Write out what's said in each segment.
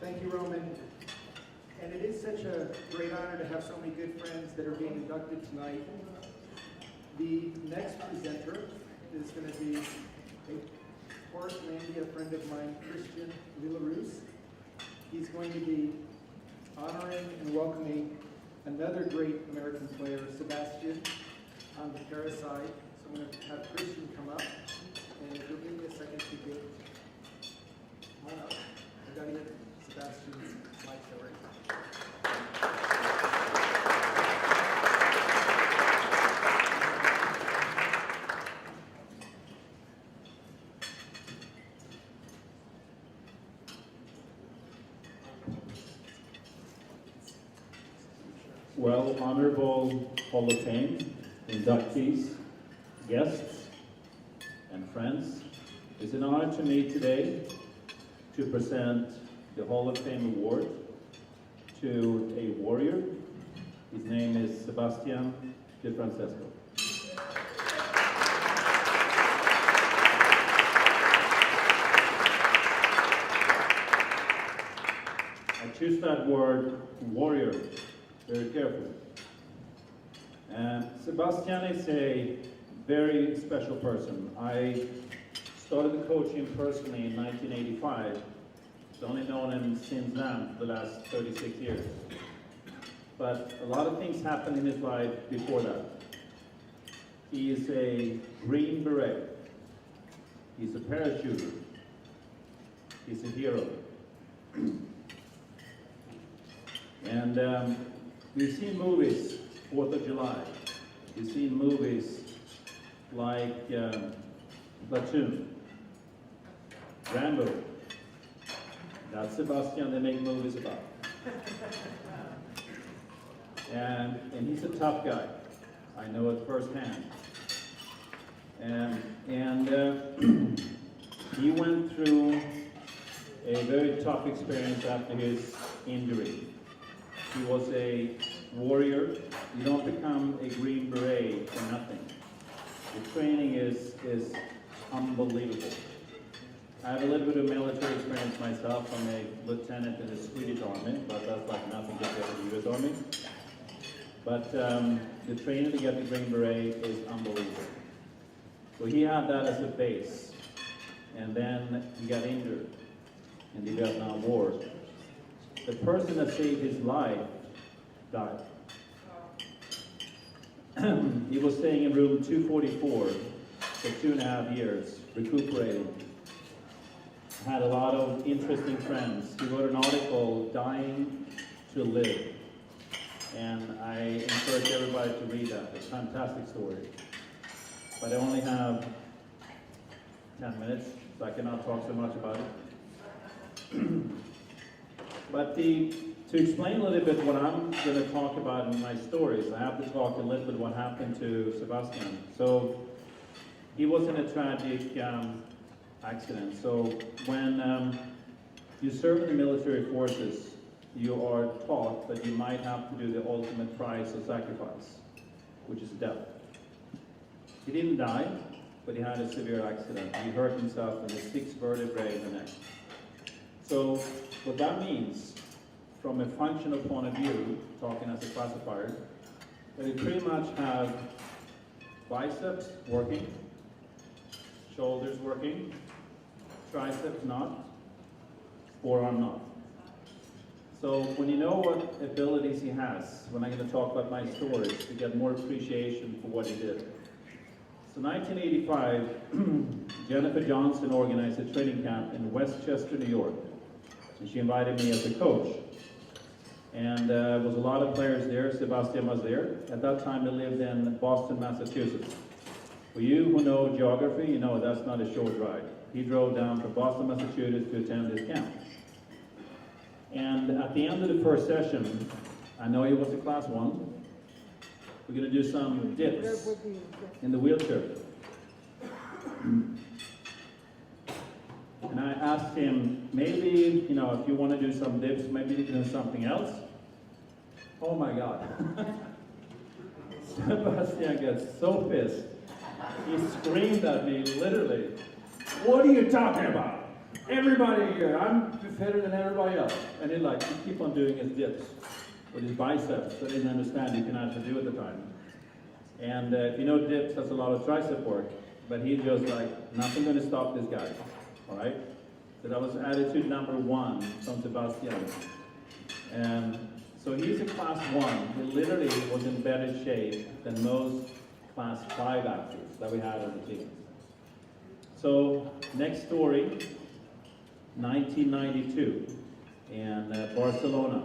Thank you, Roman. And it is such a great honor to have so many good friends that are being inducted tonight. The next presenter is going to be a Portlandia friend of mine, Christian Villarus. He's going to be honoring and welcoming another great American player, Sebastian, on the Paris side. So I'm going to have Christian come up, and if you'll give me a second to get one up. I've got to get Sebastian's mic right. Well, honorable Hall of Fame, inductees, guests, and friends, it's an honor to me today to present the Hall of Fame Award to a warrior. His name is Sebastian DeFrancesco. I choose that word, warrior, very carefully. And Sebastian is a very special person. I started the coaching personally in 1985. I've only known him since then, for the last 36 years. But a lot of things happened in his life before that. He is a Green Beret. He's a parachuter. He's a hero. And we've seen movies, 4th of July. We've seen movies like Platoon, Rambo. That's Sebastian they make movies about. And he's a tough guy. I know it firsthand. And he went through a very tough experience after his injury. He was a warrior. You don't become a Green Beret for nothing. The training is unbelievable. I have a little bit of military experience myself. I'm a lieutenant in the Swedish Army, but that's like nothing compared to the US Army. But the training to get the Green Beret is unbelievable. So he had that as a base. And then he got injured in the Vietnam War. The person that saved his life died. He was staying in room 244 for 2.5 years, recuperating. Had a lot of interesting friends. He wrote an article, Dying to Live. And I encourage everybody to read that. It's a fantastic story. But I only have 10 minutes, so I cannot talk so much about it. But to explain a little bit what I'm going to talk about in my stories, I have to talk a little bit what happened to Sebastian. So he was in a tragic accident. So when you serve in the military forces, you are taught that you might have to do the ultimate price of sacrifice, which is death. He didn't die, but he had a severe accident. He hurt himself in the 6th vertebrae in the neck. So what that means, from a functional point of view, talking as a classifier, that you pretty much have biceps working, shoulders working, triceps not, forearm not. So when you know what abilities he has, when I'm going to talk about my stories, you get more appreciation for what he did. So 1985, Jennifer Johnson organized a training camp in Westchester, New York. And she invited me as a coach. And there was a lot of players there. Sebastian was there. At that time, I lived in Boston, Massachusetts. For you who know geography, you know that's not a short ride. He drove down from Boston, Massachusetts to attend this camp. And at the end of the first session, I know he was a class 1. We're going to do some dips in the wheelchair. And I asked him, maybe, you know, if you want to do some dips, maybe you can do something else. Oh my God. Sebastian gets so pissed. He screamed at me, literally, "What are you talking about? everybody here, I'm better than everybody else. And he keep on doing his dips with his biceps. I didn't understand you can actually do at the time. And if you know dips, that's a lot of tricep work. But he just nothing going to stop this guy. All right? So that was attitude number 1 from Sebastian. And so he's a class 1. He literally was in better shape than most class 5 athletes that we had on the team. So next story, 1992 in Barcelona.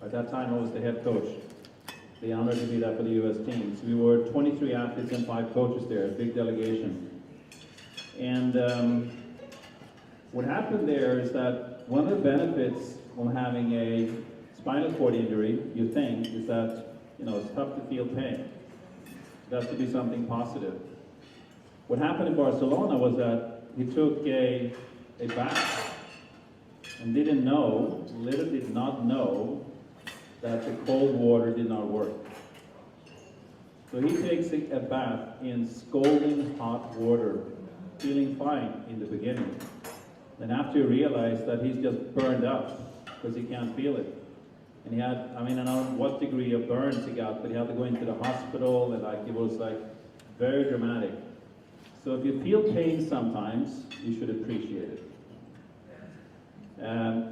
At that time I was the head coach. The honor to be that for the US team. So we were 23 athletes and 5 coaches there, a big delegation. And what happened there is that one of the benefits of having a spinal cord injury, you think, is that it's tough to feel pain. It has to be something positive. What happened in Barcelona was that he took a bath and literally did not know that the cold water did not work. So he takes a bath in scalding hot water, feeling fine in the beginning. Then after he realized that he's just burned up because he can't feel it. And he had, I don't know what degree of burns he got, but he had to go into the hospital and it was very dramatic. So if you feel pain sometimes, you should appreciate it.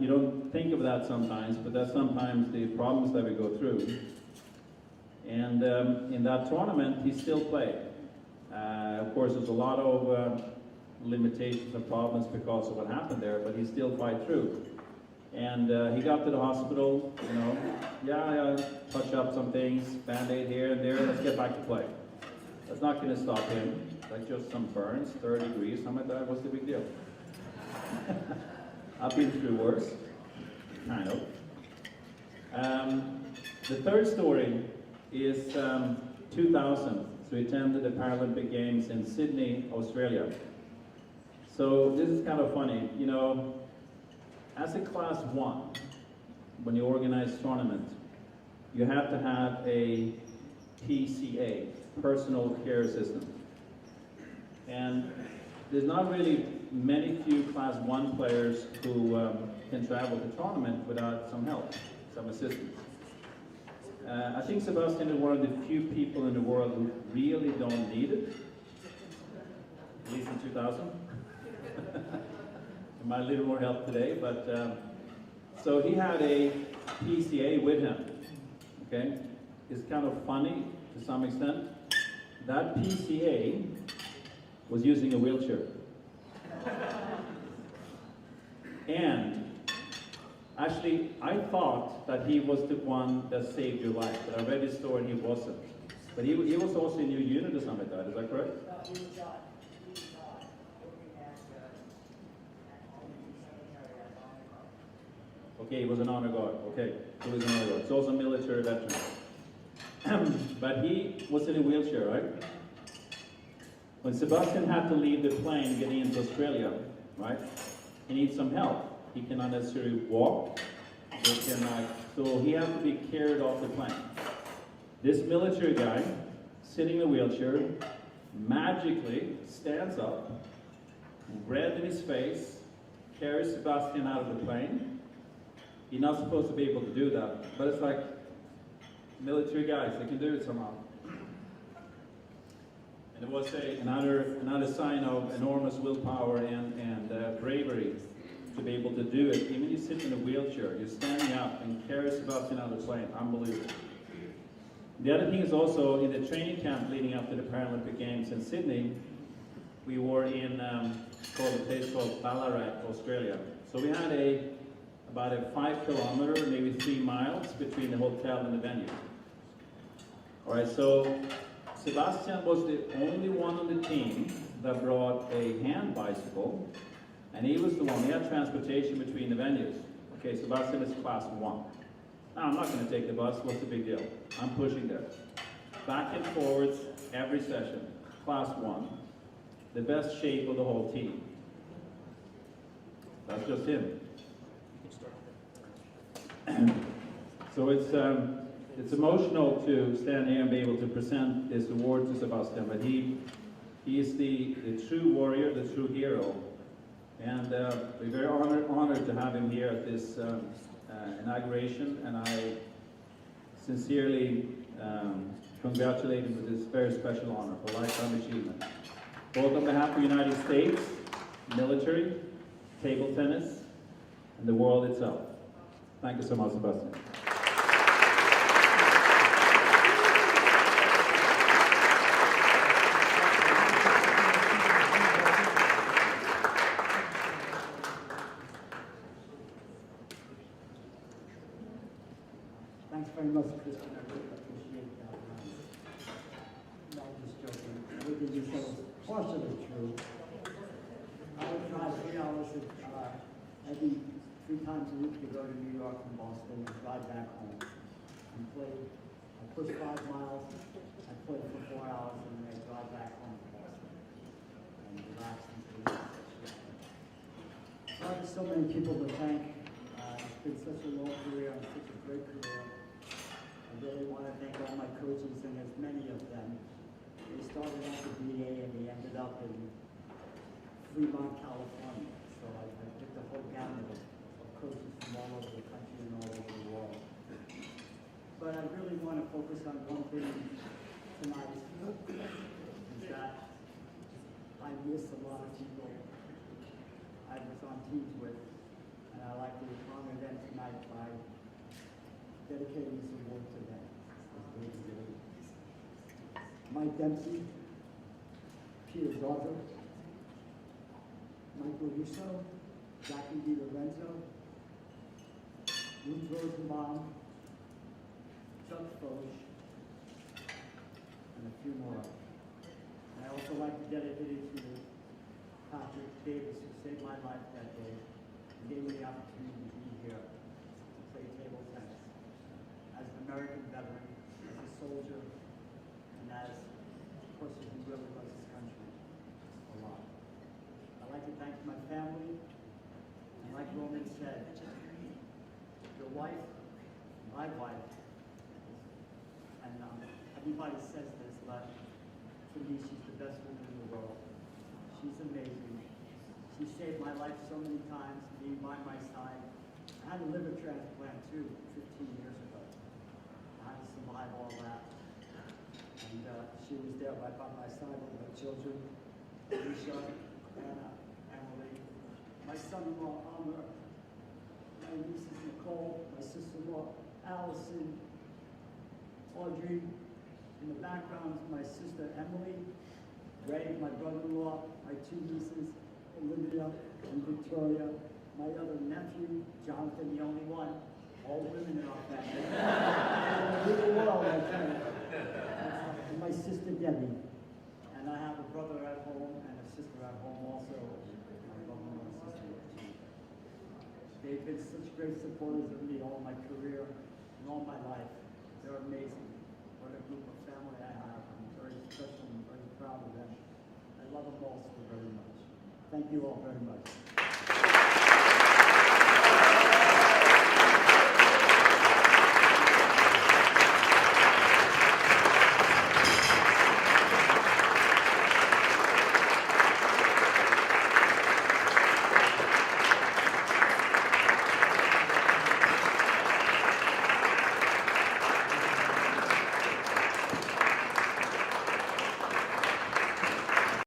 You don't think of that sometimes, but that's sometimes the problems that we go through. And in that tournament, he still played. Of course, there's a lot of limitations and problems because of what happened there, but he still fight through. And he got to the hospital, touch up some things, Band-Aid here and there, let's get back to play. That's not going to stop him. Just some burns, 30 degrees, something like that. What's the big deal? I've been through worse, kind of. The third story is 2000. So he attended the Paralympic Games in Sydney, Australia. So this is kind of funny. As a class 1, when you organize tournament, you have to have a PCA, personal care assistant. And there's not really few class 1 players who can travel to tournament without some help, some assistance. I think Sebastian is one of the few people in the world who really don't need it, at least in 2000. He might need a little more help today, but so he had a PCA with him. Okay, it's kind of funny to some extent. That PCA was using a wheelchair. And actually, I thought that he was the one that saved your life, but I read his story and he wasn't. But he was also in your unit or something like that, is that correct? No, he was not. Okay, he was an honor guard. Okay, he was an honor guard. He's also a military veteran. But he was in a wheelchair, right? When Sebastian had to leave the plane getting into Australia, right? He needs some help. He cannot necessarily walk. So he had to be carried off the plane. This military guy, sitting in a wheelchair, magically stands up, red in his face, carries Sebastian out of the plane. He's not supposed to be able to do that, but it's like military guys, they can do it somehow. And it was another sign of enormous willpower and bravery to be able to do it. Even you sit in a wheelchair, you're standing up and carry Sebastian out of the plane. Unbelievable. The other thing is also in the training camp leading up to the Paralympic Games in Sydney, we were in a place called Ballarat, Australia. So we had about a 5 kilometer, maybe 3 miles between the hotel and the venue. All right, so Sebastian was the only one on the team that brought a hand bicycle, and he was the one, he had transportation between the venues. Okay, Sebastian is class 1. Now, I'm not going to take the bus, what's the big deal? I'm pushing there. Back and forwards every session, class 1. The best shape of the whole team. That's just him. So it's emotional to stand here and be able to present this award to Sebastian, but he is the true warrior, the true hero. And we're very honored to have him here at this inauguration, and I sincerely congratulate him with this very special honor for lifetime achievement. Both on behalf of the United States, military, table tennis, and the world itself. Thank you so much, Sebastian. Thanks very much, Kristen. I really appreciate that. No, I'm just joking. Everything you said is partially true. I would drive 3 hours every 3 times a week to go to New York from Boston and drive back home. And play. I push 5 miles. I play for 4 hours and then I drive back home to Boston and relax and sleep. So I have so many people to thank. It's been such a long career and such a great career. I really want to thank all my coaches, and there's many of them. They started out at VA and they ended up in Fremont, California. So I picked a whole gamut of coaches from all over the country and all over the world. But I really want to focus on one thing tonight, is that I miss a lot of people I was on teams with, and I'd like to honor them tonight by dedicating this award to them. Mike Dempsey, Peter Zarver, Michael Russo, Jackie DiLorenzo, Ruth Rosenbaum, Chuck Foch, and a few more. I also like to dedicate it to Patrick Davis, who saved my life that day and gave me the opportunity to be here to play table tennis. As an American veteran, as a soldier, and as a person who really loves his country a lot. I'd like to thank my family, and like Roman said, your wife, my wife, and everybody says this, but to me, she's the best woman in the world. She's amazing. She saved my life so many times, being by my side. I had a liver transplant too, 15 years ago. I had to survive all that. And she was there right by my side with my children, Alicia, Anna, Emily, my son-in-law, Amr, my nieces, Nicole, my sister-in-law, Allison, Audrey. In the background is my sister, Emily, Ray, my brother-in-law, my 2 nieces, Olivia and Victoria, my other nephew, Jonathan, the only one, all women in our family. Little world, I tell you. And my sister, Debbie. And I have a brother at home and a sister at home also. My brother and sister. They've been such great supporters of me all my career and all my life. They're amazing. What a group of family I have. I'm very special and very proud of them. I love them all so very much. Thank you all very much.